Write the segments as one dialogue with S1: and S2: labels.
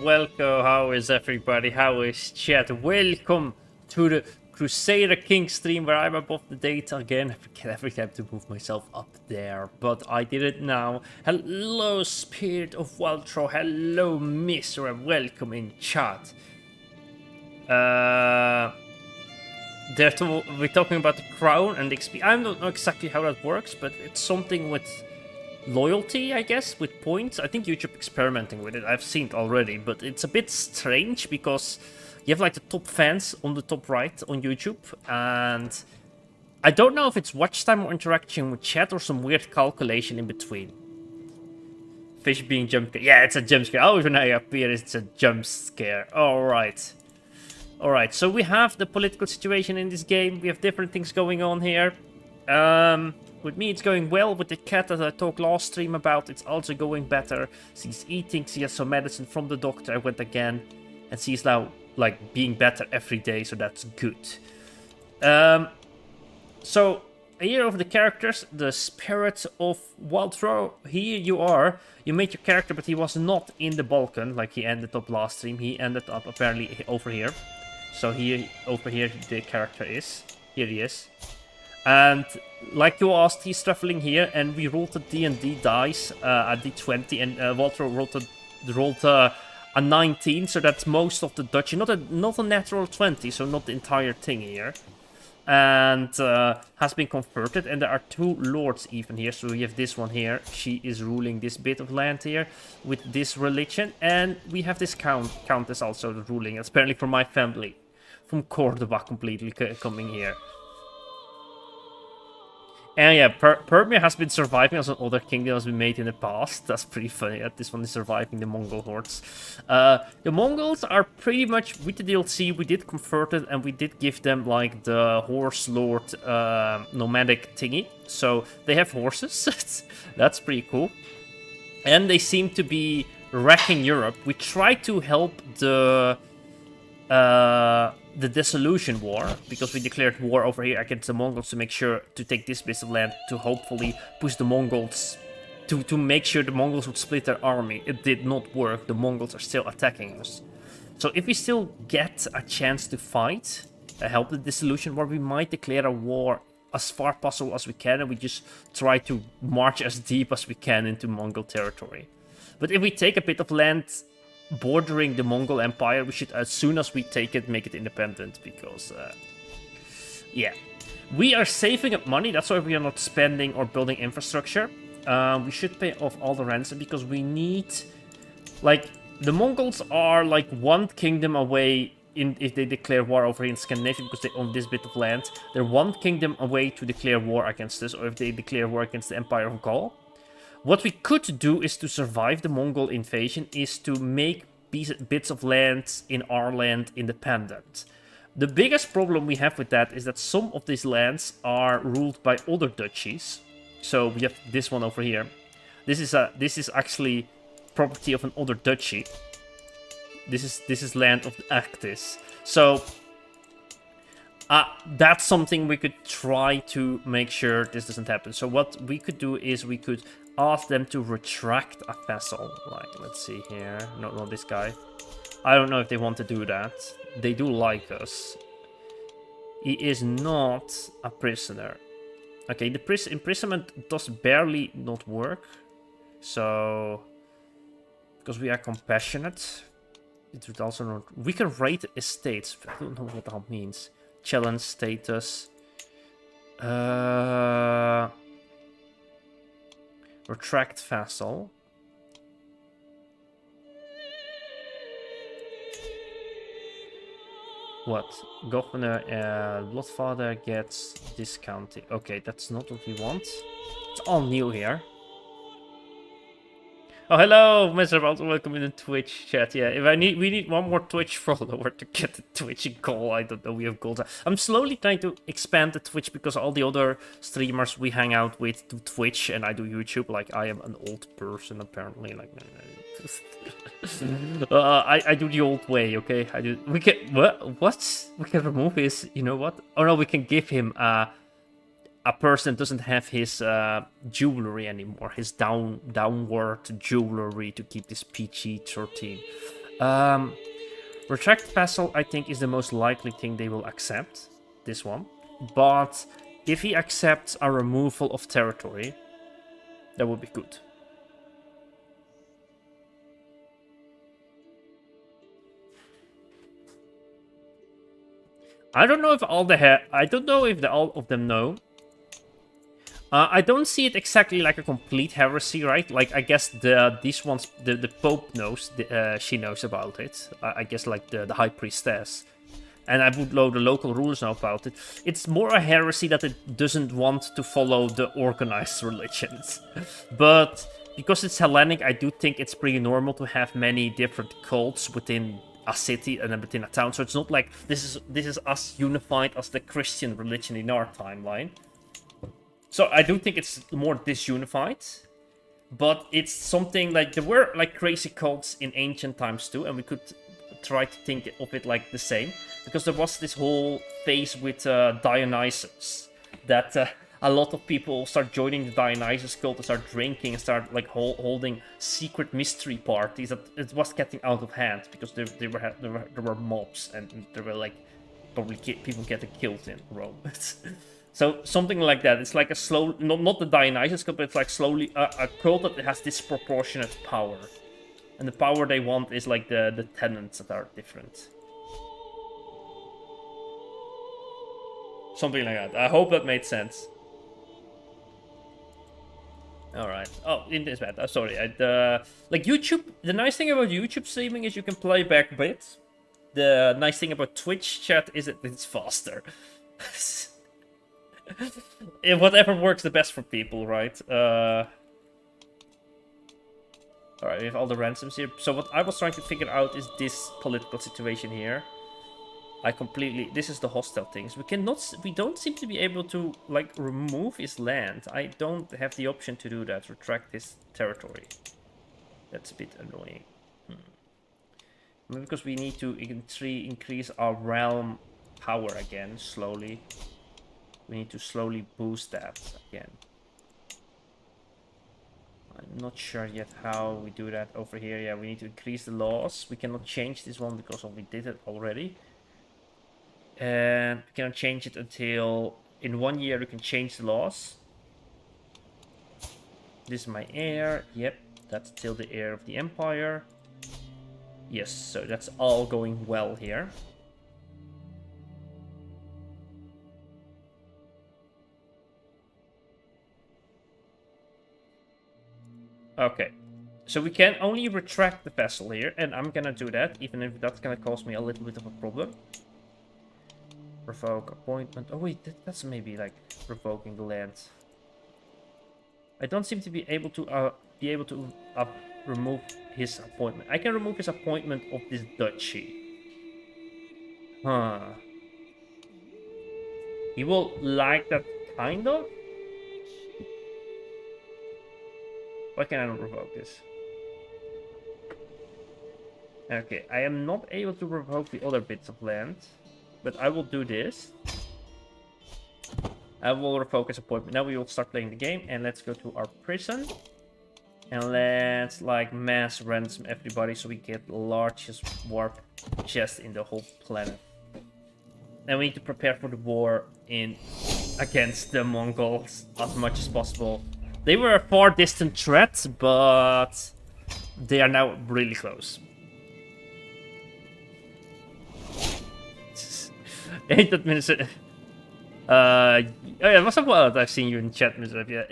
S1: welcome. How is everybody? How is chat? Welcome to the Crusader King stream where I'm above the data again. I forget every time to move myself up there, but I did it now. Hello, Spirit of Waltro. Hello, Mister. Welcome in chat. We're talking about the crown and the XP. I don't know exactly how that works, but it's something with loyalty, I guess, with points. I think YouTube experimenting with it. I've seen it already, but it's a bit strange because you have like the top fans on the top right on YouTube, and I don't know if it's watch time or interaction with chat or some weird calculation in between. Fish being jump scare. Yeah, it's a jump scare. Oh, when I appear, it's a jump scare. Alright. Alright, so we have the political situation in this game. We have different things going on here. With me, it's going well. With the cat that I talked last stream about, it's also going better. She's eating. She has some medicine from the doctor. I went again. And she's now, like, being better every day, so that's good. So, here over the characters, the Spirit of Waltro. Here you are. You made your character, but he was not in the Balkan, like he ended up last stream. He ended up, apparently, over here. So, over here, the character is. Here he is. And like you asked, he's traveling here, and we rolled the D&D dice at D20, and Walter rolled a 19, so that's most of the duchy. Not a natural 20, so not the entire thing here. And has been converted, and there are two lords even here. So we have this one here. She is ruling this bit of land here with this religion, and we have this countess also ruling. It's apparently from my family, from Cordoba, completely coming here. And yeah, Permia has been surviving as other kingdoms we made in the past. That's pretty funny that this one is surviving the Mongol hordes. The Mongols are pretty much, with the DLC, we did convert it and we did give them like the horse lord nomadic thingy. So they have horses. That's pretty cool. And they seem to be wrecking Europe. We try to help the Dissolution War, because we declared war over here against the Mongols to make sure to take this piece of land to hopefully push the Mongols, to make sure the Mongols would split their army. It did not work. The Mongols are still attacking us. So if we still get a chance to fight, help the Dissolution War, we might declare a war as far possible as we can, and we just try to march as deep as we can into Mongol territory. But if we take a bit of land bordering the Mongol Empire, we should, as soon as we take it, make it independent, because, yeah. We are saving up money, that's why we are not spending or building infrastructure. We should pay off all the ransom, because we need, like, the Mongols are, like, one kingdom away if they declare war over here in Scandinavia, because they own this bit of land. They're one kingdom away to declare war against us, or if they declare war against the Empire of Gaul. What we could do is to survive the Mongol invasion, is to make bits of land in our land independent. The biggest problem we have with that is that some of these lands are ruled by other duchies. So we have this one over here. This is actually property of another duchy. This is land of the Actis. So that's something we could try to make sure this doesn't happen. So what we could do is we could ask them to retract a vassal. Like, let's see here. No, not this guy. I don't know if they want to do that. They do like us. He is not a prisoner. Okay, the imprisonment does barely not work. So, because we are compassionate, it would also not. We can rate estates. I don't know what that means. Challenge status. Retract vassal. What? Governor, Bloodfather gets discounting. Okay, that's not what we want. It's all new here. Oh, hello, Mr. Walter. Welcome in the Twitch chat. Yeah, if we need one more Twitch follower to get the Twitch goal. I don't know. We have goals. I'm slowly trying to expand the Twitch because all the other streamers we hang out with do Twitch and I do YouTube. Like, I am an old person apparently. Like, I do the old way. Okay, I do. We can what? We can remove his. You know what? Oh no, we can give him a person doesn't have his jewelry anymore, his downward jewelry to keep this PG-13. Retract vassal, I think, is the most likely thing they will accept. This one. But if he accepts a removal of territory, that would be good. I don't know if all of them know. I don't see it exactly like a complete heresy, right? Like, I guess these ones, the Pope knows, she knows about it. I guess, like, the High Priestess. And I would know the local rulers know about it. It's more a heresy that it doesn't want to follow the organized religions. But because it's Hellenic, I do think it's pretty normal to have many different cults within a city and then within a town. So it's not like this is us unified as the Christian religion in our timeline. So I do think it's more disunified, but it's something like there were like crazy cults in ancient times too, and we could try to think of it like the same, because there was this whole phase with Dionysus that a lot of people start joining the Dionysus cult and start drinking and start like holding secret mystery parties. That it was getting out of hand because there were mobs and there were like probably people getting killed in Rome. So something like that. It's like a slow, not the Dionysus cult, but it's like slowly a cult that has disproportionate power, and the power they want is like the tenets that are different. Something like that. I hope that made sense. All right. Oh, in this bad. Sorry. Like YouTube. The nice thing about YouTube streaming is you can play back bits. The nice thing about Twitch chat is that it's faster. Whatever works the best for people, right? Alright, we have all the ransoms here. So what I was trying to figure out is this political situation here. This is the hostile things. We don't seem to be able to, like, remove his land. I don't have the option to do that, retract his territory. That's a bit annoying. Maybe because we need to increase our realm power again, slowly. We need to slowly boost that again. I'm not sure yet how we do that over here. Yeah, we need to increase the laws. We cannot change this one because we did it already. And we cannot change it until in 1 year we can change the laws. This is my heir. Yep, that's still the heir of the empire. Yes, so that's all going well here. Okay, so we can only retract the vessel here, and I'm gonna do that, even if that's gonna cause me a little bit of a problem. Revoke appointment. Oh wait, that's maybe like revoking the land. I don't seem to be able to remove his appointment. I can remove his appointment of this duchy. Huh. He will like that kind of. Why can I not revoke this? Okay, I am not able to revoke the other bits of land, but I will do this. I will revoke his appointment. Now we will start playing the game, and let's go to our prison. And let's, like, mass ransom everybody so we get the largest warp chest in the whole planet. And we need to prepare for the war against the Mongols as much as possible. They were a far distant threat, but they are now really close. Ain't that Minister? Oh yeah, what's up? Well, I've seen you in chat, Mr. Yeah.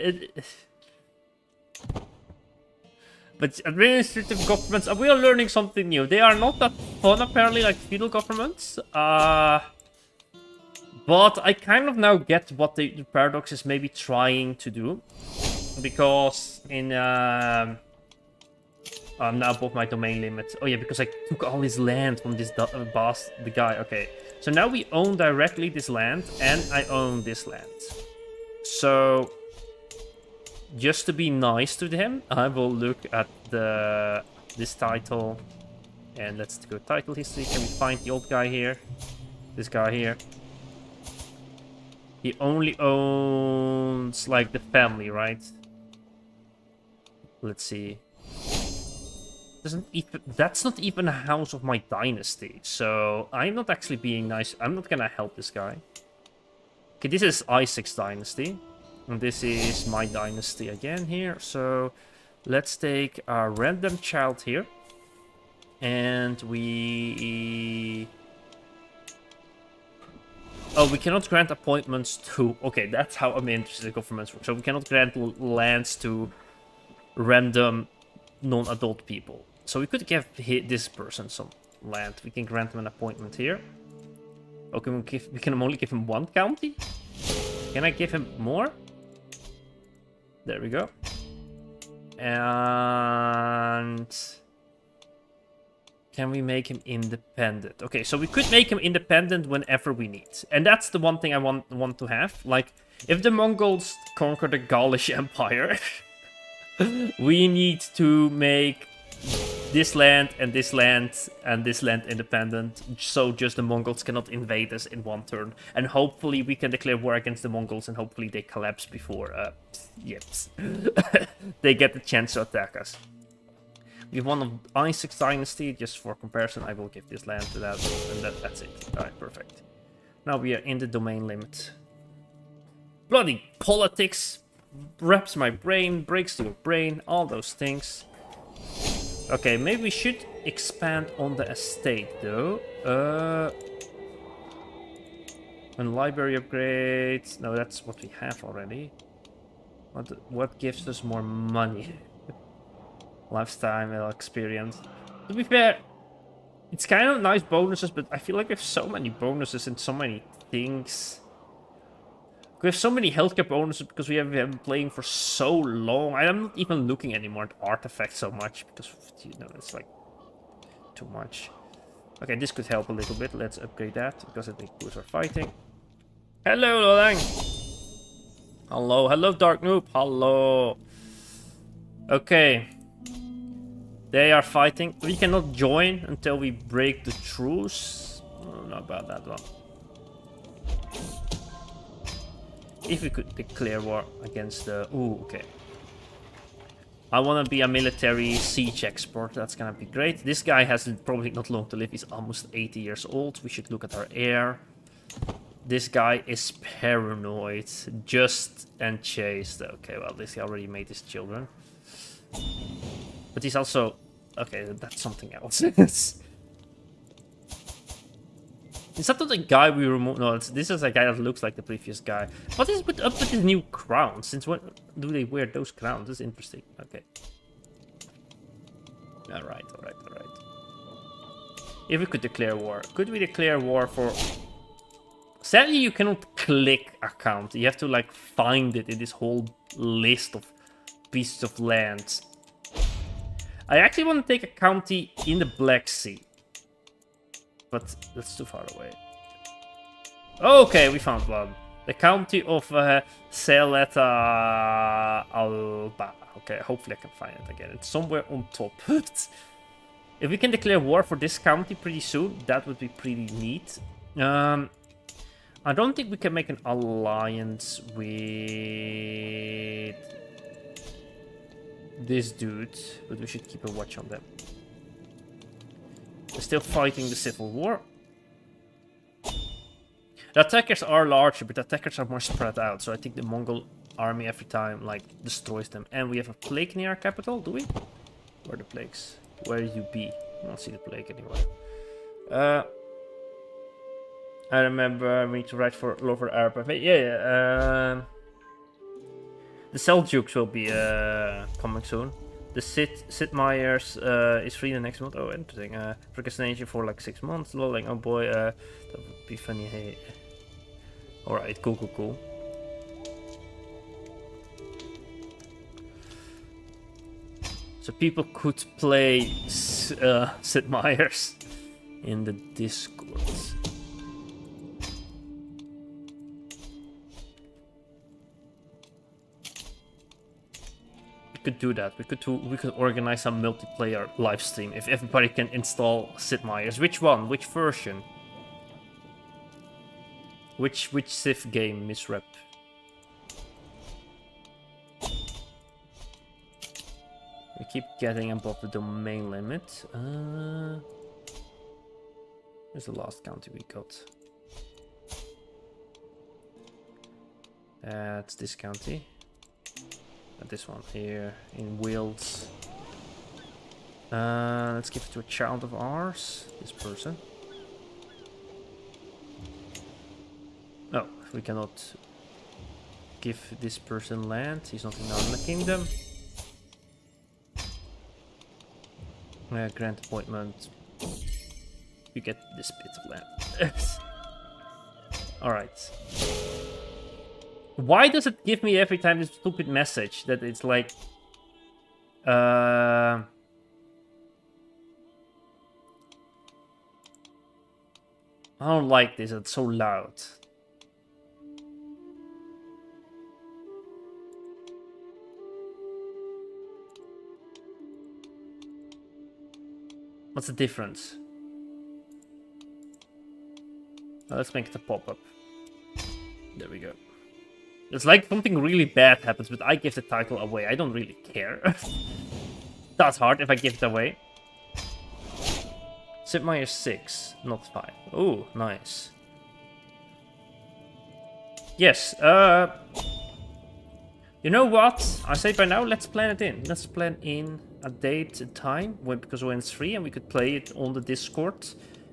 S1: But administrative governments, we are learning something new. They are not that fun, apparently, like feudal governments. But I kind of now get what the Paradox is maybe trying to do. Because in... I'm now above my domain limit. Oh yeah, because I took all his land from this boss, the guy. Okay, so now we own directly this land, and I own this land. So, just to be nice to him, I will look at this title. And let's go title history. Can we find the old guy here? This guy here. He only owns, like, the family, right? Let's see. That's not even a house of my dynasty. So I'm not actually being nice. I'm not gonna help this guy. Okay, this is Isaac's dynasty. And this is my dynasty again here. So let's take a random child here. And we... Oh, we cannot grant appointments to... Okay, that's how I'm interested in governments work. So we cannot grant lands to random non-adult people. So we could give this person some land. We can grant him an appointment here. Okay, we can only give him one county? Can I give him more? There we go. And... Can we make him independent? Okay, so we could make him independent whenever we need. And that's the one thing I want to have. Like, if the Mongols conquer the Gaulish Empire, we need to make this land and this land and this land independent, so just the Mongols cannot invade us in one turn. And hopefully we can declare war against the Mongols and hopefully they collapse before, yes, they get the chance to attack us. We have one of Isaac's dynasty. Just for comparison, I will give this land to that, and that's it. Alright, perfect. Now we are in the domain limit. Bloody politics wraps my brain, breaks your brain, all those things. Okay, maybe we should expand on the estate, though. And library upgrades. No, that's what we have already. What gives us more money? Lifestyle experience. To be fair, it's kind of nice bonuses, but I feel like we have so many bonuses and so many things. We have so many healthcare bonuses because we have been playing for so long. I'm not even looking anymore at artifacts so much because, you know, it's like too much. Okay, this could help a little bit. Let's upgrade that because I think boots are fighting. Hello, Lolang. Hello, Dark Noob. Hello. Okay. They are fighting. We cannot join until we break the truce. I don't know about that one. If we could declare war against the... Ooh, okay. I want to be a military siege expert. That's gonna be great. This guy has probably not long to live. He's almost 80 years old. We should look at our heir. This guy is paranoid. Just and chaste. Okay, well, this guy already made his children. But he's also... Okay, that's something else. Is that not the guy we removed? No, this is a guy that looks like the previous guy. What is up with his new crown? Since when do they wear those crowns? That's interesting. Okay. Alright. If we could declare war. Could we declare war for... Sadly, you cannot click a county. You have to, like, find it in this whole list of pieces of land. I actually want to take a county in the Black Sea. But that's too far away. Okay, we found one. The county of Seleta Alba. Okay, hopefully I can find it again. It's somewhere on top. If we can declare war for this county pretty soon, that would be pretty neat. I don't think we can make an alliance with this dude, but we should keep a watch on them. They're still fighting the civil war. The attackers are larger, but the attackers are more spread out, so I think the Mongol army every time, like, destroys them. And we have a plague near our capital, do we? Where are the plagues? Where you be? I don't see the plague anywhere. I remember we need to write for Lover Arab. Yeah. The Seljuks will be coming soon. The Sid Meier's is free the next month. Oh, interesting. Procrastination for like 6 months. Lolling. Oh boy, that would be funny. Hey. Alright, cool. So people could play Sid Meier's in the Discord. Could do that. We could organize some multiplayer live stream if everybody can install Sid Meier's. Which one? Which version? Which Civ game, Misrep? We keep getting above the domain limit. Where's the last county we got? That's this county. This one here in Wales. Let's give it to a child of ours. This person. No, we cannot give this person land. He's not in the kingdom. Grant appointment. You get this bit of land. Alright. Why does it give me every time this stupid message that it's like... I don't like this, it's so loud. What's the difference? Let's make it a pop-up. There we go. It's like something really bad happens, but I give the title away. I don't really care. That's hard if I give it away. Sid Meier 6, not 5. Oh, nice. Yes, you know what? I say by now, let's plan it in. Let's plan in a date and time, because when it's free and we could play it on the Discord.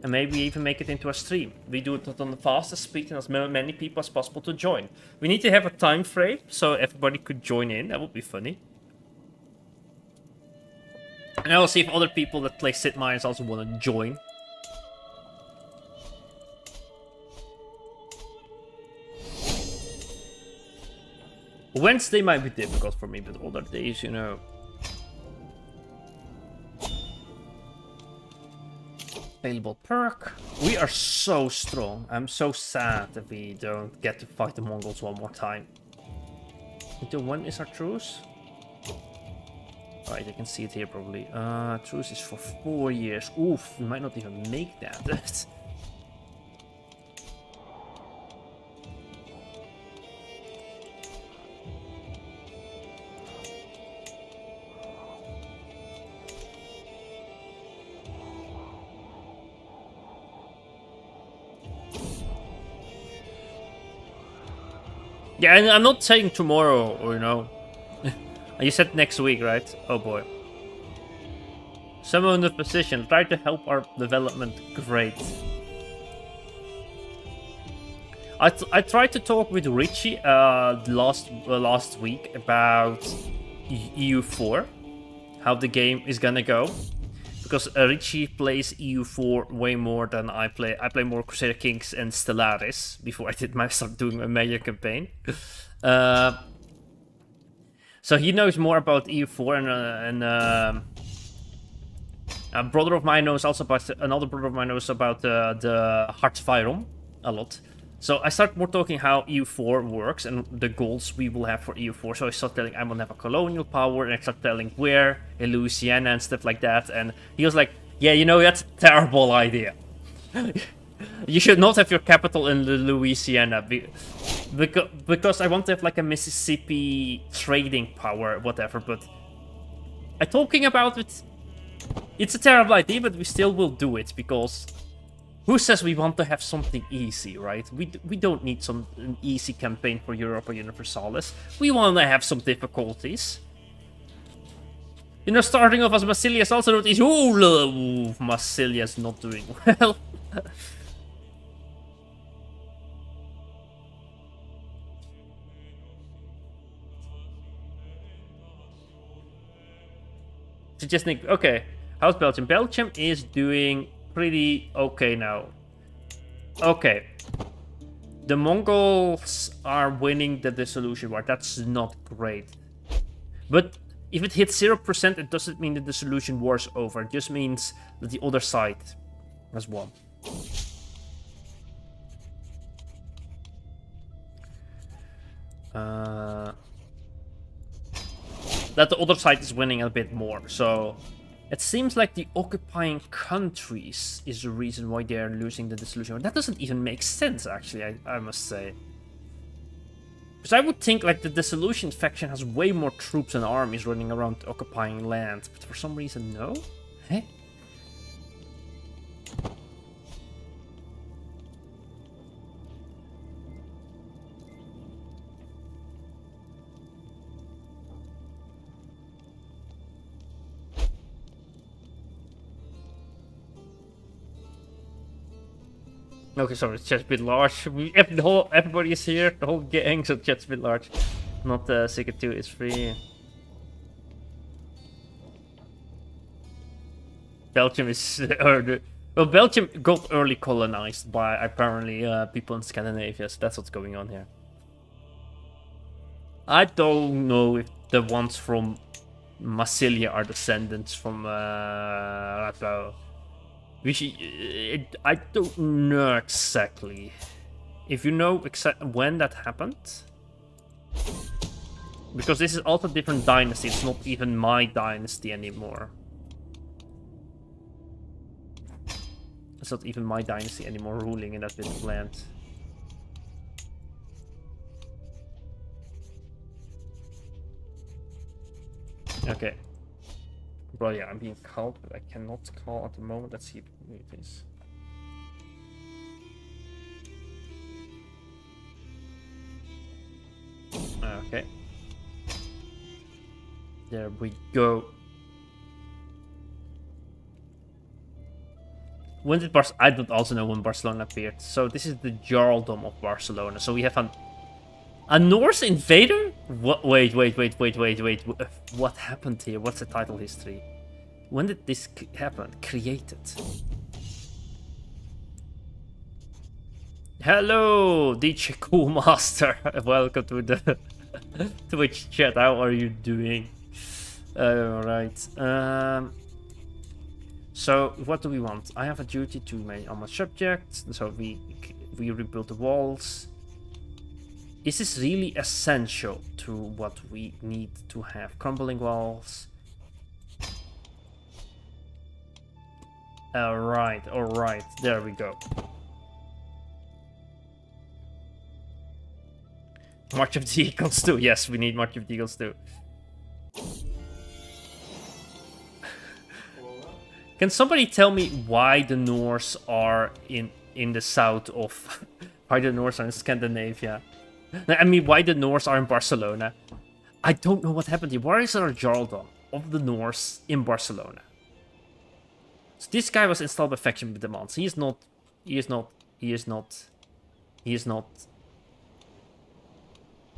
S1: And maybe even make it into a stream. We do it on the fastest speed and as many people as possible to join. We need to have a time frame so everybody could join in. That would be funny. And I will see if other people that play Sid Meier's also want to join. Wednesday might be difficult for me, but other days, you know. Available perk. We are so strong. I'm so sad that we don't get to fight the Mongols one more time. Until when is our truce? Right, you can see it here probably. Truce is for 4 years. Oof, we might not even make that. Yeah, and I'm not saying tomorrow, or you know. You said next week, right? Oh boy. Someone in the position, try to help our development. Great. I tried to talk with Richie last week about EU4, how the game is gonna go. Because Richie plays EU4 way more than I play. I play more Crusader Kings and Stellaris before I start doing my major campaign. So he knows more about EU4, and a brother of mine knows also about another brother of mine knows about the Hartsfyrom a lot. So I start more talking how EU4 works and the goals we will have for EU4. So I start telling I will have a colonial power, and I start telling where in Louisiana and stuff like that. And he was like, "Yeah, you know, that's a terrible idea. You should not have your capital in Louisiana because I want to have like a Mississippi trading power, whatever." But I'm talking about it. It's a terrible idea, but we still will do it because. Who says we want to have something easy, right? We don't need an easy campaign for Europa Universalis. We want to have some difficulties. You know, starting off as Massilia is also not easy. Ooh, Massilia is not doing well. So just think, okay, how's Belgium? Belgium is doing pretty okay now. Okay. The Mongols are winning the dissolution war. That's not great. But if it hits 0%, it doesn't mean that the dissolution war is over. It just means that the other side has won. That the other side is winning a bit more, so it seems like the occupying countries is the reason why they're losing the dissolution. That doesn't even make sense, actually, I must say. Because I would think like the Dissolution faction has way more troops and armies running around occupying land, but for some reason, no? Huh? Okay, sorry, it's just a bit large. Everybody is here, the whole gang, so it's just a bit large. Not Secret 2 is free. Belgium is... well, Belgium got early colonized by, apparently, people in Scandinavia, so that's what's going on here. I don't know if the ones from Massilia are descendants from... I don't know exactly. If you know when that happened, because this is also a different dynasty. It's not even my dynasty anymore. It's not even my dynasty anymore ruling in that bit of land. Okay. Well, yeah, I'm being called, but I cannot call at the moment. Let's see who it is. Okay. There we go. When did I don't also know when Barcelona appeared. So this is the Jarldom of Barcelona. So we have a Norse invader? What? Wait. What happened here? What's the title history? When did this happen? Created. Hello, DJ Cool Master. Welcome to the Twitch chat. How are you doing? Alright. So, what do we want? I have a duty to my on my subject. So we rebuild the walls. Is this really essential to what we need to have? Crumbling walls. Alright, there we go. March of the Eagles too. Yes, we need March of the Eagles too. Can somebody tell me why the Norse are in the south of... why the Norse are in Scandinavia? I mean, why the Norse are in Barcelona? I don't know what happened here. Why is there a Jarldom of the Norse in Barcelona? So this guy was installed by faction with demands. He is not...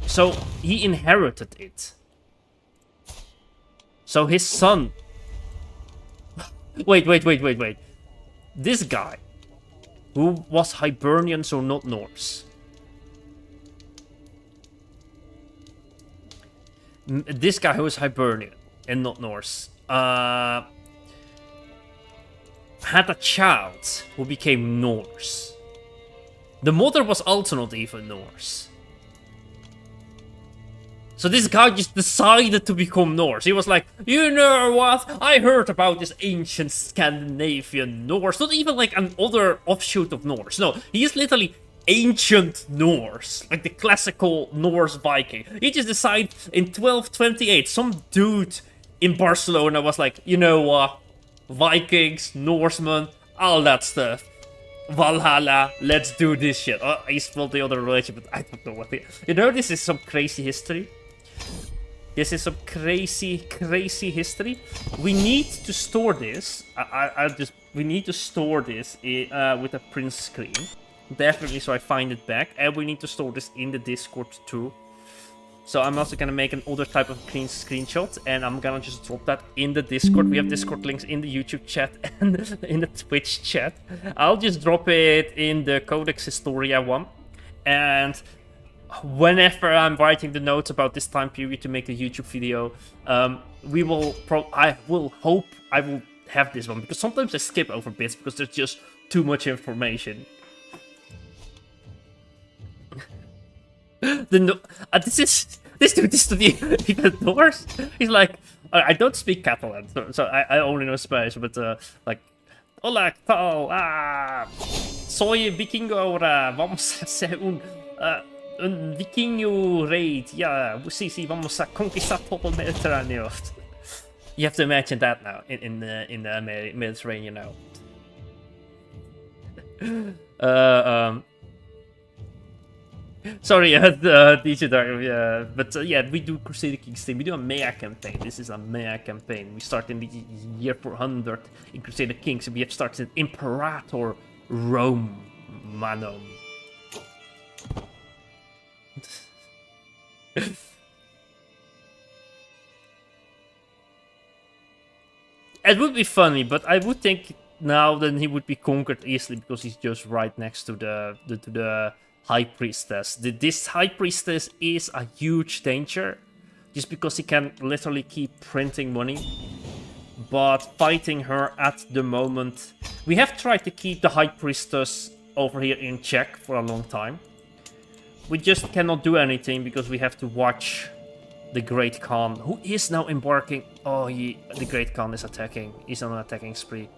S1: So, he inherited it. So his son... Wait. This guy, who was Hibernian, so not Norse. This guy who was Hibernian and not Norse, had a child who became Norse. The mother was also not even Norse. So this guy just decided to become Norse. He was like, you know what? I heard about this ancient Scandinavian Norse. Not even like another offshoot of Norse. No, he is literally ancient Norse. Like the classical Norse Viking. He just decided in 1228, some dude in Barcelona was like, you know what? Vikings, Norsemen, all that stuff. Valhalla, let's do this shit. Oh, he spelled the other religion, but I don't know what it is. You know, this is some crazy history. This is some crazy history. We need to store this. We need to store this with a print screen. Definitely, so I find it back. And we need to store this in the Discord too. So I'm also gonna make another type of clean screenshot, and I'm gonna just drop that in the Discord. We have Discord links in the YouTube chat and in the Twitch chat. I'll just drop it in the Codex Historia one. And whenever I'm writing the notes about this time period to make the YouTube video, I will have this one, because sometimes I skip over bits because there's just too much information. This dude is to the Norse. He's like, I don't speak Catalan, so I only know Spanish, but like, hola, tal, soy vikingo ahora, vamos a hacer un Un vikingo raid. Yeah, sí, vamos a conquistar todo el Mediterráneo. You have to imagine that now in the Mediterranean now. Sorry, DJ Dark, but yeah, we do Crusader Kings thing. We do a Maya campaign. This is a Maya campaign. We start in the year 400 in Crusader Kings, and we have started Imperator Rome Manum. It would be funny, but I would think now then he would be conquered easily because he's just right next to the High Priestess. This High Priestess is a huge danger, just because he can literally keep printing money. But fighting her at the moment, we have tried to keep the High Priestess over here in check for a long time. We just cannot do anything because we have to watch the Great Khan, who is now embarking. Oh, the Great Khan is attacking. He's on an attacking spree.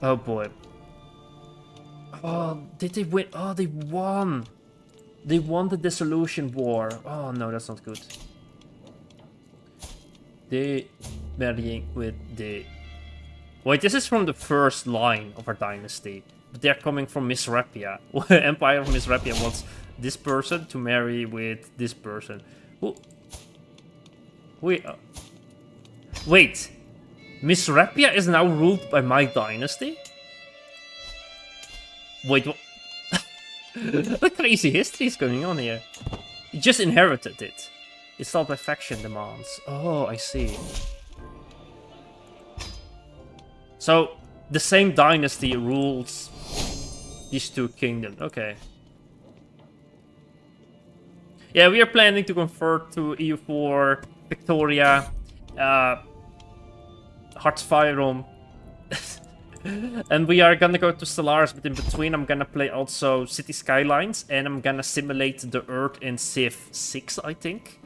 S1: Oh boy. Oh, did they win? Oh, they won. They won the Dissolution War. Oh no, that's not good. They marrying with the... Wait, this is from the first line of our dynasty. But they're coming from Misrepia. Empire of Misrepia wants this person to marry with this person. Who? Wait. Wait. Misrepia is now ruled by my dynasty? Wait, what? What crazy history is going on here? He just inherited it. It's not by faction demands. Oh, I see. So, the same dynasty rules these two kingdoms. Okay. Yeah, we are planning to convert to EU4, Victoria, Hartsfyrom. And we are gonna go to Stellaris, but in between I'm gonna play also City Skylines, and I'm gonna simulate the Earth in Civ 6, I think.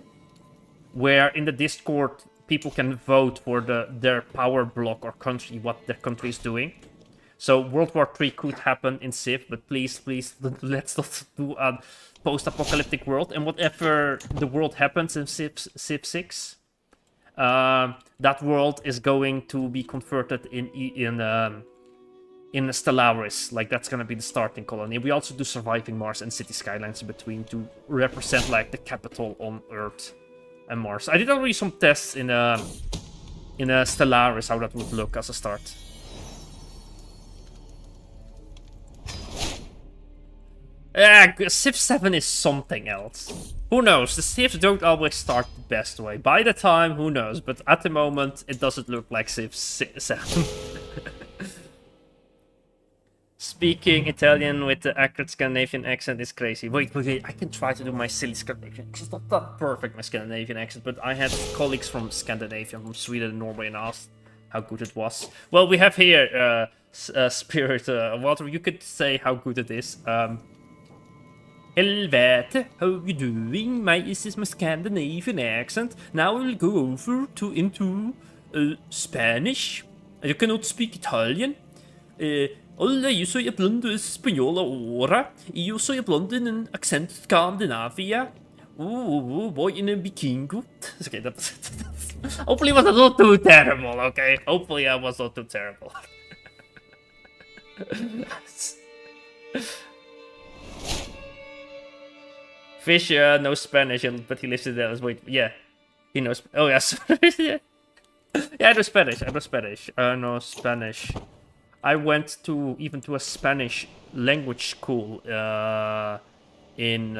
S1: Where in the Discord, people can vote for their power block or country, what their country is doing. So World War III could happen in Civ, but please, let's not do a post-apocalyptic world. And whatever the world happens in Civ 6, that world is going to be converted in Stellaris. Like, that's gonna be the starting colony. We also do Surviving Mars and City Skylines in between to represent like the capital on Earth and Mars. I did already some tests in Stellaris how that would look as a start. Civ 7 is something else. Who knows? The Civs don't always start the best way. By the time, who knows? But at the moment, it doesn't look like Civ 7. Speaking Italian with the accurate Scandinavian accent is crazy. Wait, I can try to do my silly Scandinavian accent. It's not that perfect, my Scandinavian accent, but I had colleagues from Scandinavia, from Sweden and Norway, and asked how good it was. Well, we have here Spirit Walter. You could say how good it is. Helvete, how you doing? My is my Scandinavian accent. Now we'll go over into Spanish. You cannot speak Italian. Hola, yo soy hablando español ahora. Y yo soy hablando en un accent Scandinavia. Voy in a vikingo. Okay, hopefully it was not too terrible, okay? Hopefully I was not too terrible. Fish knows Spanish, but he lives in Dallas. Wait, yeah. He knows... Oh, yes. Yeah, I know Spanish. I know Spanish. I went to a Spanish language school in...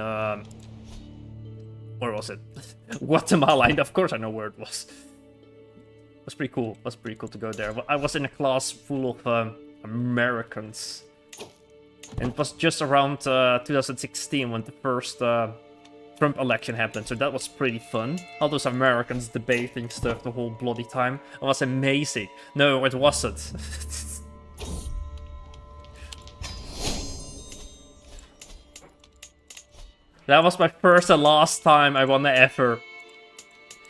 S1: where was it? Guatemala. And of course I know where it was. It was pretty cool. It was pretty cool to go there. I was in a class full of Americans. And it was just around 2016 when the first Trump election happened, so that was pretty fun. All those Americans debating stuff the whole bloody time. It was amazing. No, it wasn't. That was my first and last time I wanna ever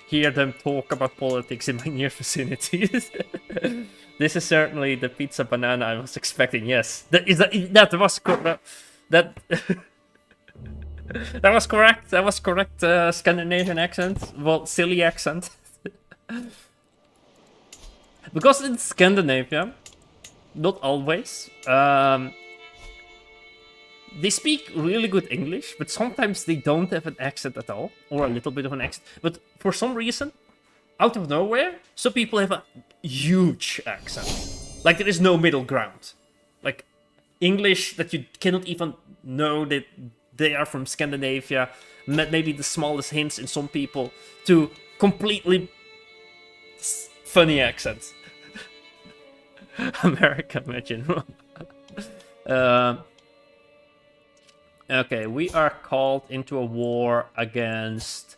S1: hear them talk about politics in my near vicinity. This is certainly the pizza banana I was expecting. Yes, that was that That was correct. That was correct. Scandinavian accent. Well, silly accent. Because in Scandinavia, not always, they speak really good English, but sometimes they don't have an accent at all, or a little bit of an accent. But for some reason, out of nowhere, some people have a huge accent. Like there is no middle ground. Like English that you cannot even know that they are from Scandinavia, maybe the smallest hints in some people, to completely funny accents. America, imagine. Okay, we are called into a war against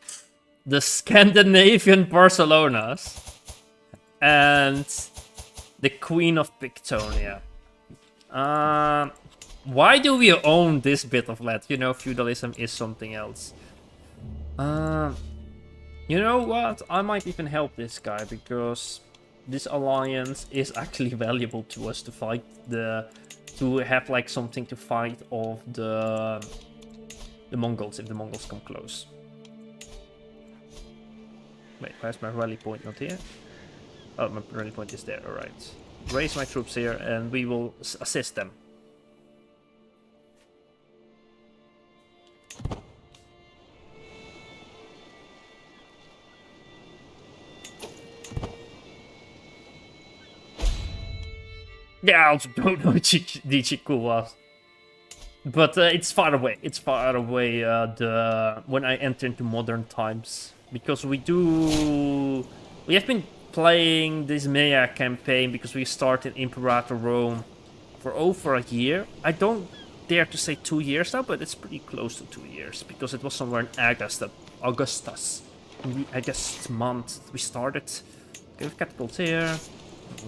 S1: the Scandinavian Barcelonas and the Queen of Pictonia. Why do we own this bit of land? You know, feudalism is something else. You know what? I might even help this guy because this alliance is actually valuable to us to fight to have like something to fight off the Mongols if the Mongols come close. Wait, where's my rally point? Not here. Oh, my rally point is there. All right. Raise my troops here, and we will assist them. Yeah, I also don't know what Dichiku was. But it's far away. It's far away when I enter into modern times. Because we have been playing this Maya campaign because we started Imperator Rome for over a year. I don't dare to say 2 years now, but it's pretty close to 2 years. Because it was somewhere in Augustus. In the August month we started. Okay, we have catapults here.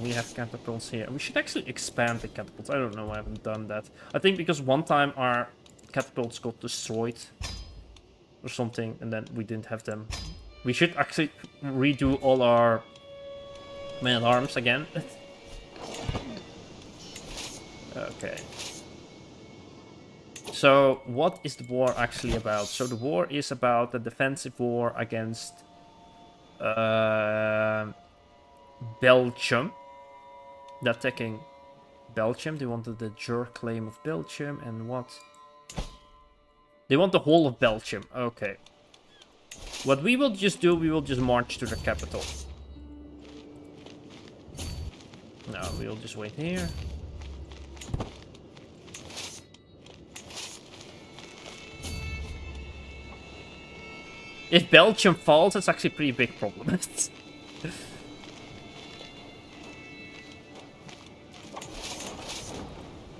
S1: We have catapults here. We should actually expand the catapults. I don't know, I haven't done that. I think because one time our catapults got destroyed or something, and then we didn't have them. We should actually redo all our men-at-arms again. Okay. So, what is the war actually about? So, the war is about the defensive war against Belgium. They're attacking Belgium. They wanted the Jur claim of Belgium and what? They want the whole of Belgium. Okay. What we will just do, we will just march to the capital. No, we'll just wait here. If Belgium falls, it's actually a pretty big problem.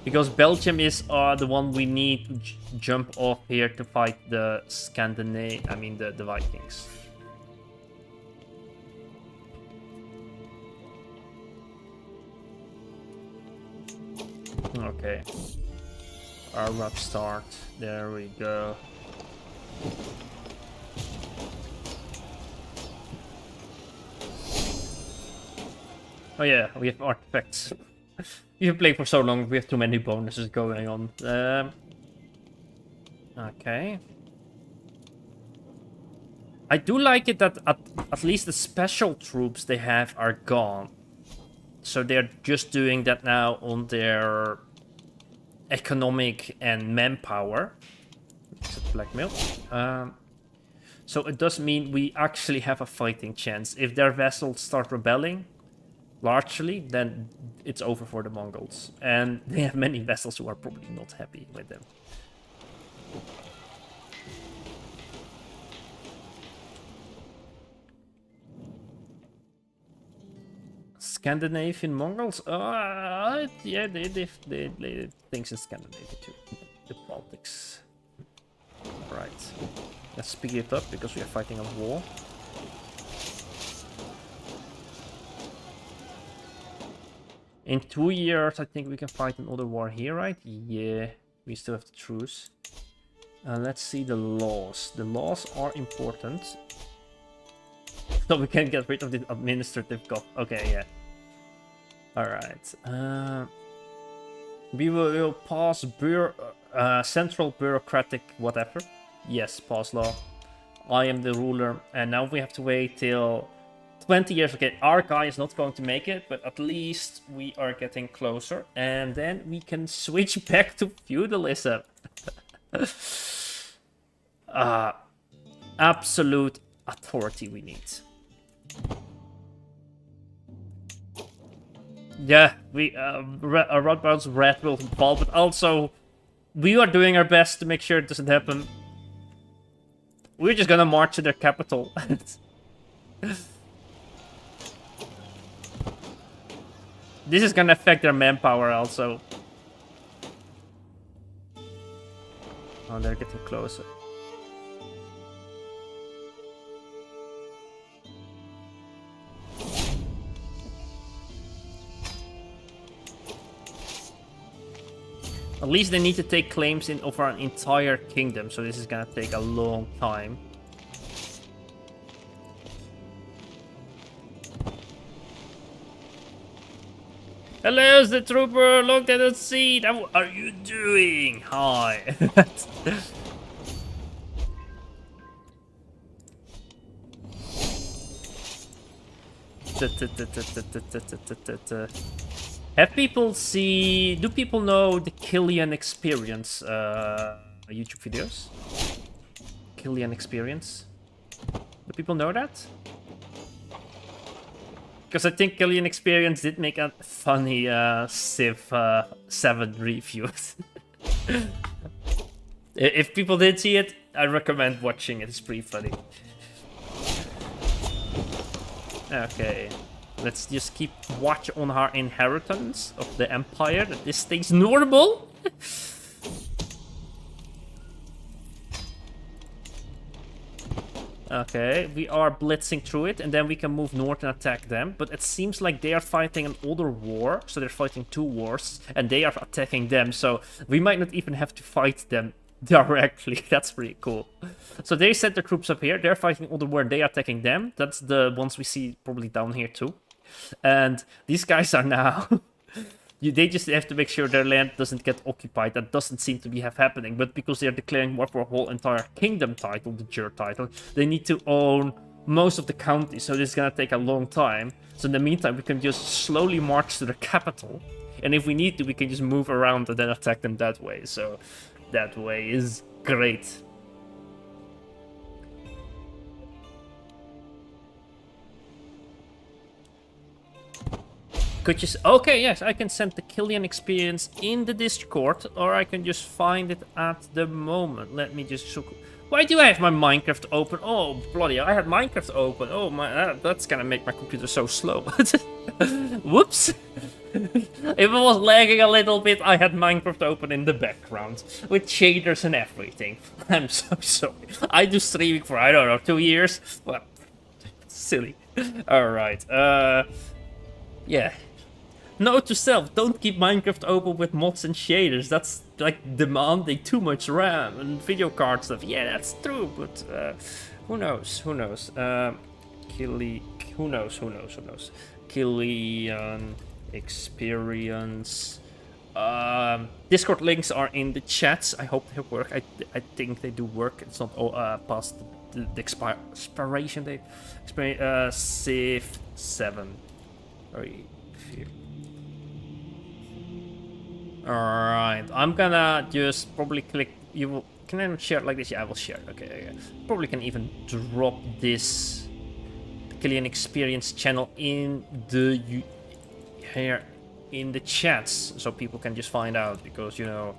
S1: Because Belgium is the one we need to jump off here to fight the the Vikings. Okay. Our upstart. There we go. Oh yeah, we have artifacts. You've played for so long, we have too many bonuses going on. Okay. I do like it that at least the special troops they have are gone. So they're just doing that now on their economic and manpower. Except blackmail. So it does mean we actually have a fighting chance. If their vassals start rebelling, largely, then it's over for the Mongols. And they have many vassals who are probably not happy with them. Scandinavian Mongols? Yeah, they things in Scandinavia too. The Baltics. Right. Let's speed it up because we are fighting a war. In 2 years, I think we can fight another war here, right? Yeah, we still have the truce. Let's see the laws. The laws are important. So we can get rid of the administrative cop. Okay, yeah. Alright. We will pass central bureaucratic whatever. Yes, pause law. I am the ruler, and now we have to wait till 20 years. Okay, our guy is not going to make it, but at least we are getting closer, and then we can switch back to feudalism. Absolute authority we need. Yeah, we Rodbound's red will fall, but also we are doing our best to make sure it doesn't happen. We're just gonna march to their capital. This is gonna affect their manpower also. Oh, they're getting closer. At least they need to take claims in over an entire kingdom, so this is gonna take a long time. Hello, the trooper, look at the seat. How are you doing? Hi. Have people see... Do people know the Killian Experience YouTube videos? Killian Experience? Do people know that? Because I think Killian Experience did make a funny Civ 7 review. If people did see it, I recommend watching it. It's pretty funny. Okay. Let's just keep watch on our inheritance of the empire, that this stays normal. Okay, we are blitzing through it, and then we can move north and attack them. But it seems like they are fighting an older war, so they're fighting 2 wars, and they are attacking them, so we might not even have to fight them directly. That's pretty cool. So they sent their troops up here, they're fighting older war, and they are attacking them. That's the ones we see probably down here too. And these guys are now... they just have to make sure their land doesn't get occupied. That doesn't seem to be happening. But because they're declaring war for a whole entire kingdom title, the Jur title, they need to own most of the counties. So this is going to take a long time. So in the meantime, we can just slowly march to the capital. And if we need to, we can just move around and then attack them that way. So that way is great. Could you... Okay, yes, I can send the Killian Experience in the Discord, or I can just find it at the moment. Let me just... Why do I have my Minecraft open? Oh, bloody hell, I had Minecraft open. Oh, my, that's gonna make my computer so slow. Whoops. If it was lagging a little bit, I had Minecraft open in the background, with shaders and everything. I'm so sorry. I do streaming for, I don't know, 2 years? Well, silly. Alright, yeah. Note to self, don't keep Minecraft open with mods and shaders. That's like demanding too much RAM and video card stuff. Yeah, that's true, but who knows? Who knows? Who knows? Killian Experience. Discord links are in the chats. I hope they work. I think they do work. It's not past the expiration date. Civ 7. Alright, I'm gonna just probably click. You will. Can I share it like this? Yeah, I will share it. Okay. Probably can even drop this Killian Experience channel in the here in the chats, so people can just find out, because you know.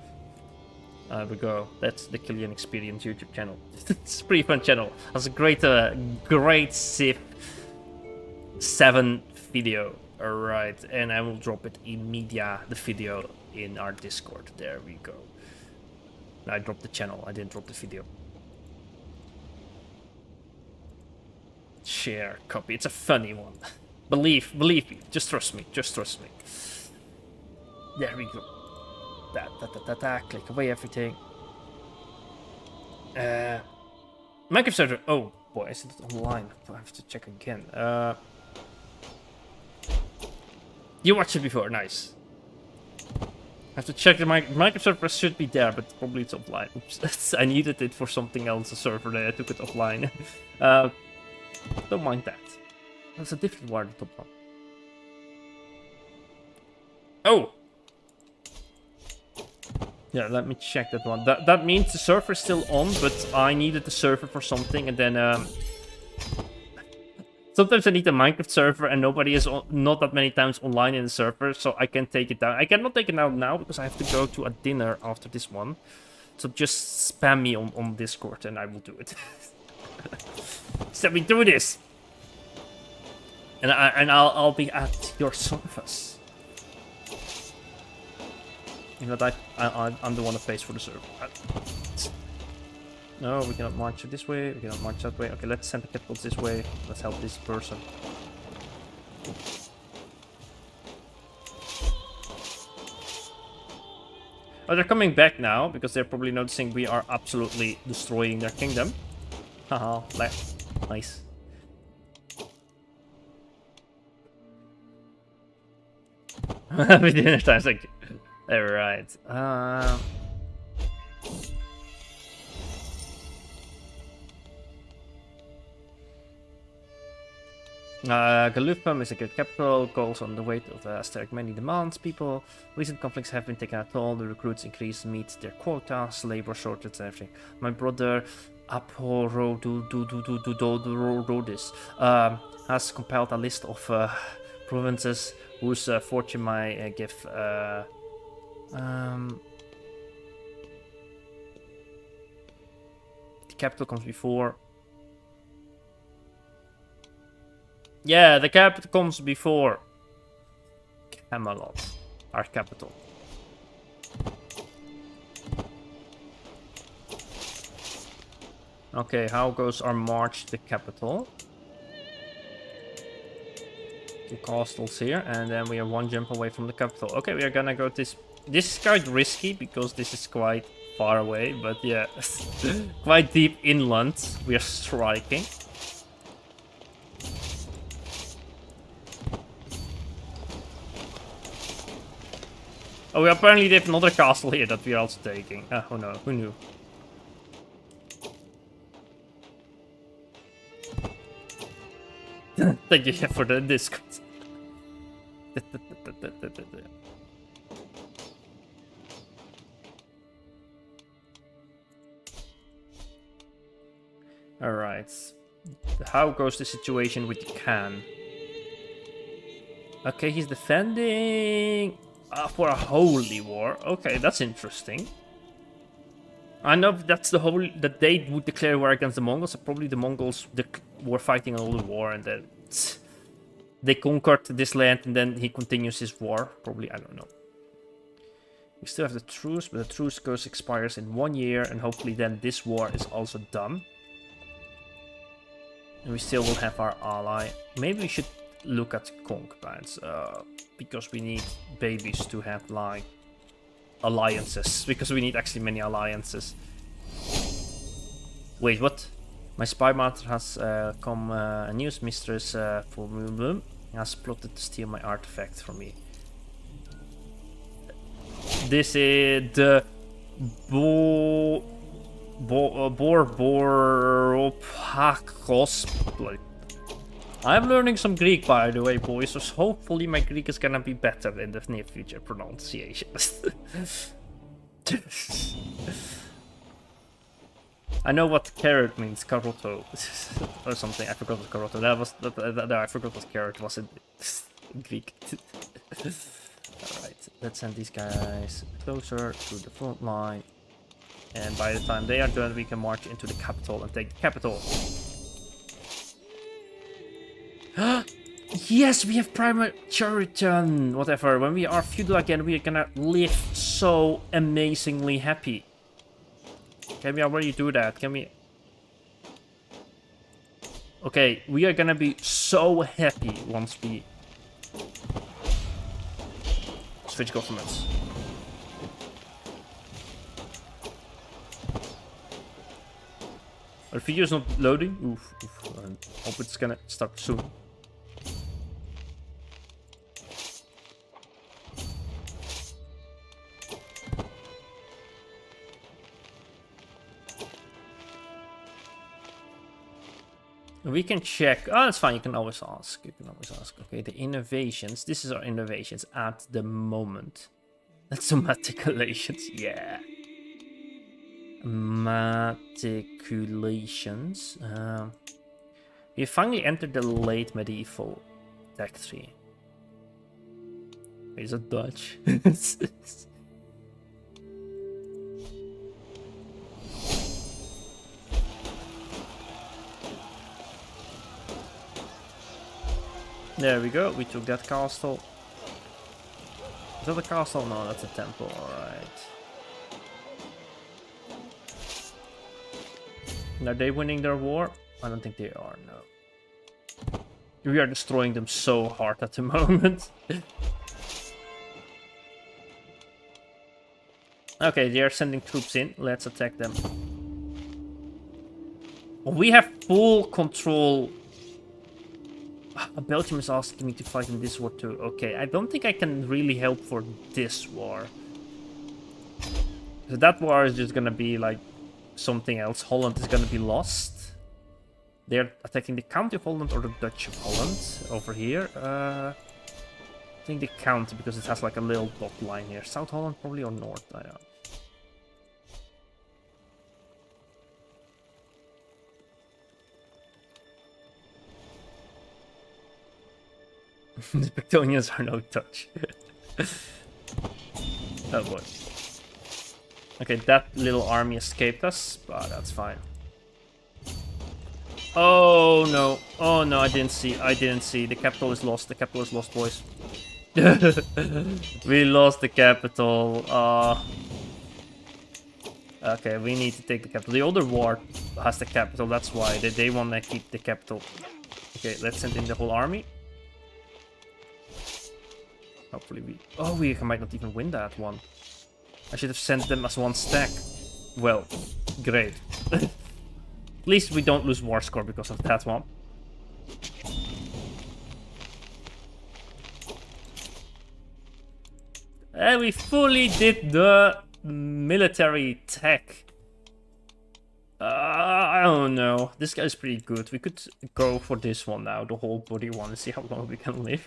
S1: There we go. That's the Killian Experience YouTube channel. It's a pretty fun channel. Has a great Civ 7 video. Alright, and I will drop it in media, the video, in our Discord. There we go. I dropped the channel, I didn't drop the video. Share, copy. It's a funny one. Believe me. Just trust me. There we go. Click away everything. Minecraft server. Oh boy, is it online? I have to check again. You watched it before, nice. have to check the Minecraft server should be there, but probably it's offline. Oops, I needed it for something else, a server there. I took it offline. Don't mind that. That's a different one, the top one. Oh! Yeah, let me check that one. That means the server is still on, but I needed the server for something, and then sometimes I need a Minecraft server and nobody is not that many times online in the server, so I can take it down. I cannot take it down now because I have to go to a dinner after this one. So just spam me on Discord and I will do it. Let me do this! And I'll be at your service. You know that I'm the one that pays for the server. No, we cannot march this way, we cannot march that way. Okay, let's send the catapults this way. Let's help this person. Oh, they're coming back now, because they're probably noticing we are absolutely destroying their kingdom. Haha, nice. Happy dinner time, thank you. Alright, Galufam is a good capital, goals on the weight of the Asterix many demands people. Recent conflicts have been taken a toll, the recruits increase meet their quotas, labor shortage and everything. My brother Aporododododododis has compiled a list of provinces whose fortune might give the capital comes before. Yeah, the capital comes before Camelot, our capital. Okay, how goes our march to the capital? 2 castles here, and then we are 1 jump away from the capital. Okay, we are gonna go this. This is quite risky because this is quite far away, but yeah, quite deep inland. We are striking. Oh, we apparently have another castle here that we are also taking. Oh no, who knew? Thank you for the Discord. Alright. How goes the situation with the Khan? Okay, he's defending for a holy war. Okay, that's interesting. I know that's that they would declare war against the Mongols. So probably the Mongols were fighting a holy war, and then they conquered this land, and then he continues his war. Probably, I don't know. We still have the truce, but the truce expires in 1 year, and hopefully then this war is also done. And we still will have our ally. Maybe we should look at concubines, because we need babies to have like alliances, because we need actually many alliances. Wait, what? My spy master has come a news mistress for me has plotted to steal my artifact from me. This is the Borbopakos. I'm learning some Greek, by the way, boys, so hopefully my Greek is gonna be better in the near future pronunciation. I know what carrot means, caroto, or something. I forgot what caroto. I forgot what carrot was in Greek. Alright, let's send these guys closer to the front line. And by the time they are done, we can march into the capital and take the capital. Yes, we have primary whatever. When we are feudal again, we are gonna live so amazingly happy. Can we already do that? Can we? Okay, we are gonna be so happy once we switch governments. Our video is not loading. Oof. I hope it's gonna start soon. We can check. Oh, that's fine. You can always ask. You can always ask. Okay, the innovations. This is our innovations at the moment. That's some matriculations. Yeah. Matriculations. We finally entered the late medieval tech tree. Is it Dutch? There we go, we took that castle. Is that a castle? No, that's a temple, alright. Are they winning their war? I don't think they are, no. We are destroying them so hard at the moment. Okay, they are sending troops in. Let's attack them. We have full control. Belgium is asking me to fight in this war too. Okay, I don't think I can really help for this war. So that war is just gonna be like something else. Holland is gonna be lost. They're attacking the County of Holland or the Dutch of Holland over here. I think the County because it has like a little dot line here. South Holland probably or North, I don't know. The Bactonians are no touch. Oh boy. Okay, that little army escaped us, but that's fine. Oh no. Oh no, I didn't see. I didn't see. The capital is lost. The capital is lost, boys. We lost the capital. Okay, we need to take the capital. The other war has the capital, that's why. They want to keep the capital. Okay, let's send in the whole army. Hopefully we... Oh, we might not even win that one. I should have sent them as one stack. Well, great. At least we don't lose war score because of that one. And we fully did the military tech. I don't know. This guy's pretty good. We could go for this one now, the whole body one, and see how long we can live.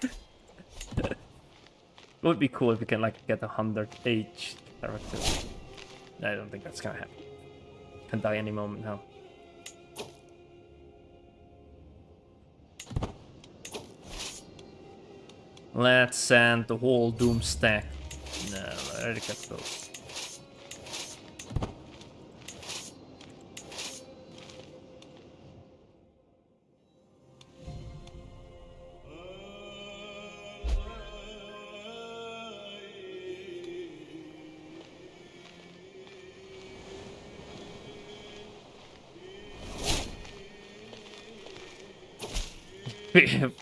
S1: It would be cool if we can like get 100 age characters. I don't think that's gonna happen. Can die any moment now. Let's send the whole Doom stack. No, I already got those.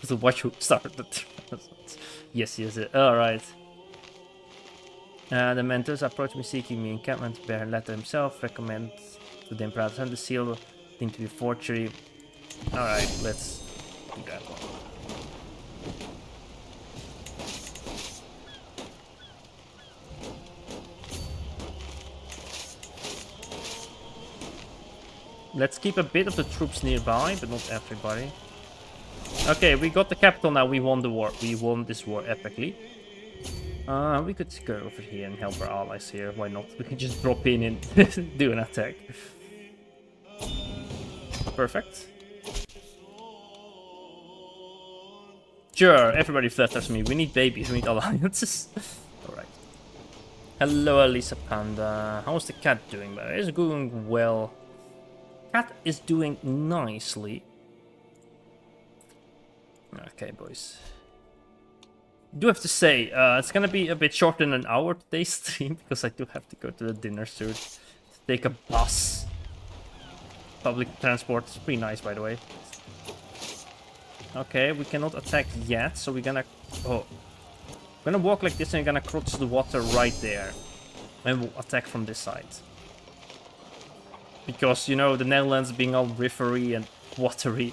S1: So watch who started it. Yes. Alright. The mentors approach me seeking me encampment. Bear letter himself recommend to the Emperor send the seal. Think to be forgery. Alright, let's do that one. Let's keep a bit of the troops nearby, but not everybody. Okay, we got the capital now. We won the war. We won this war epically. We could go over here and help our allies here. Why not? We can just drop in and do an attack. Perfect. Sure, everybody flatters me. We need babies. We need alliances. Alright. Hello, Elisa Panda. How's the cat doing? It's going well. Cat is doing nicely. Okay, boys. Do have to say, it's gonna be a bit shorter than an hour today's stream because I do have to go to the dinner soon. Take a bus. Public transport is pretty nice, by the way. Okay, we cannot attack yet, so we're gonna... Oh. We're gonna walk like this and we're gonna cross the water right there. And we'll attack from this side. Because, you know, the Netherlands being all rivery and watery.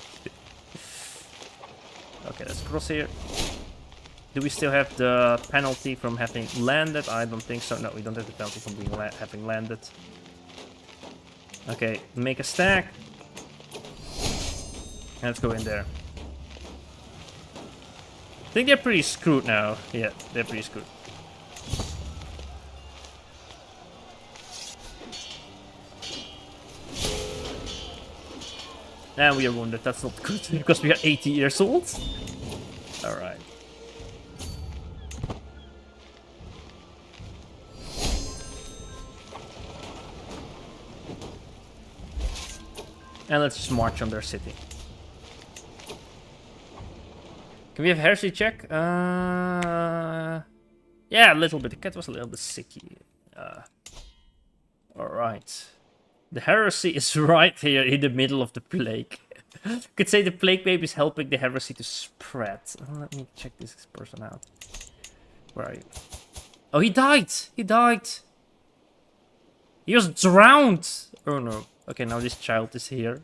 S1: Okay, let's cross here. Do we still have the penalty from having landed? I don't think so. No, we don't have the penalty from being having landed. Okay, make a stack. Let's go in there. I think they're pretty screwed now. Yeah, they're pretty screwed. And we are wounded. That's not good because we are 80 years old. Alright. And let's just march on their city. Can we have heresy check? Yeah, a little bit. The cat was a little bit sicky. Alright. The heresy is right here in the middle of the plague. Could say the plague baby is helping the heresy to spread. Let me check this person out. Where are you? Oh, he died! He died! He was drowned! Oh no. Okay, now this child is here.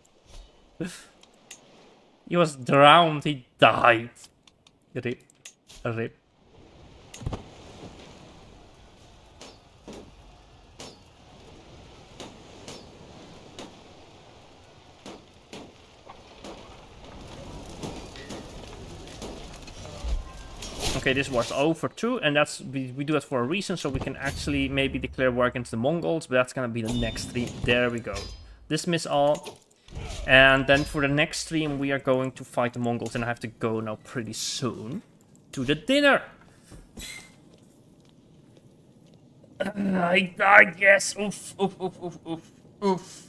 S1: He was drowned, he died. Rip. Rip. Okay, this war's over too, and that's we do it for a reason, so we can actually maybe declare war against the Mongols, but that's gonna be the next stream. There we go. Dismiss all. And then for the next stream, we are going to fight the Mongols, and I have to go now pretty soon to the dinner. I died, yes. Oof, oof, oof, oof, oof, oof.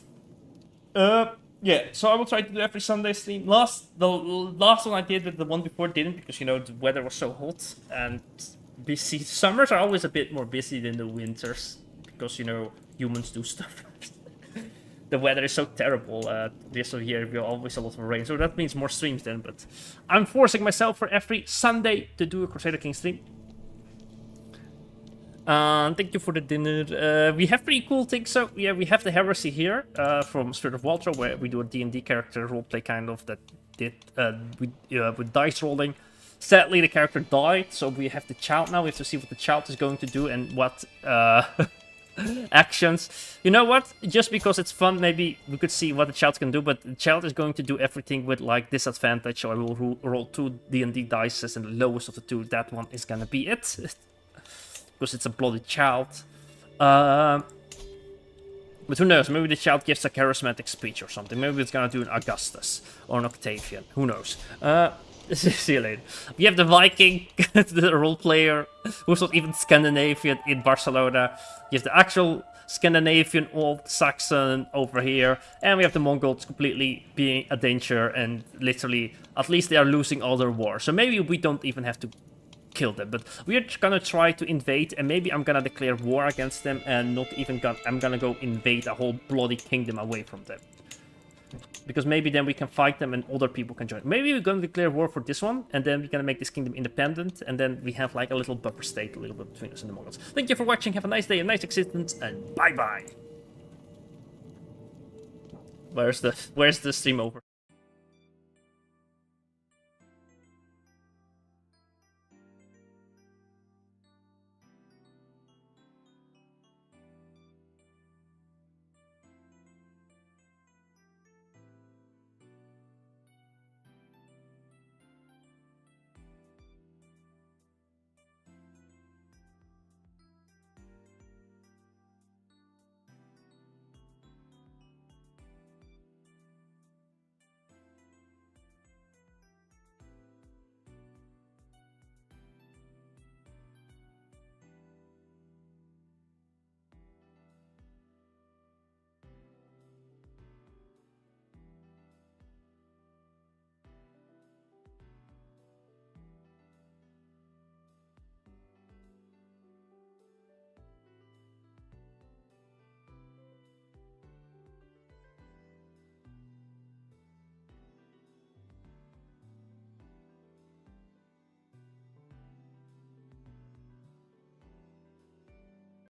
S1: Yeah, so I will try to do every Sunday stream. The last one I did, but the one before didn't, because, you know, the weather was so hot and busy. Summers are always a bit more busy than the winters, because, you know, humans do stuff. The weather is so terrible this year. We have always a lot of rain, so that means more streams then. But I'm forcing myself for every Sunday to do a Crusader King stream. Thank you for the dinner. We have pretty cool things. So yeah, we have the heresy here from Spirit of Walter, where we do a D&D character roleplay kind of that did with dice rolling. Sadly, the character died, so we have the child now. We have to see what the child is going to do and what actions. You know what? Just because it's fun, maybe we could see what the child can do, but the child is going to do everything with like disadvantage, so I will roll 2 D&D dice, and the lowest of the 2, that one is gonna be it. Because it's a bloody child. But who knows? Maybe the child gives a charismatic speech or something. Maybe it's gonna do an Augustus or an Octavian. Who knows? See you later. We have the Viking, the role player, who's not even Scandinavian in Barcelona. You have the actual Scandinavian old Saxon over here. And we have the Mongols completely being a danger, and literally, at least they are losing all their wars. So maybe we don't even have to kill them, but we're gonna try to invade, and maybe I'm gonna declare war against them, and not even I'm gonna go invade a whole bloody kingdom away from them. Because maybe then we can fight them and other people can join. Maybe we're gonna declare war for this one, and then we're gonna make this kingdom independent, and then we have like a little buffer state a little bit between us and the Mongols. Thank you for watching, have a nice day, a nice existence, and bye bye. Where's the stream over?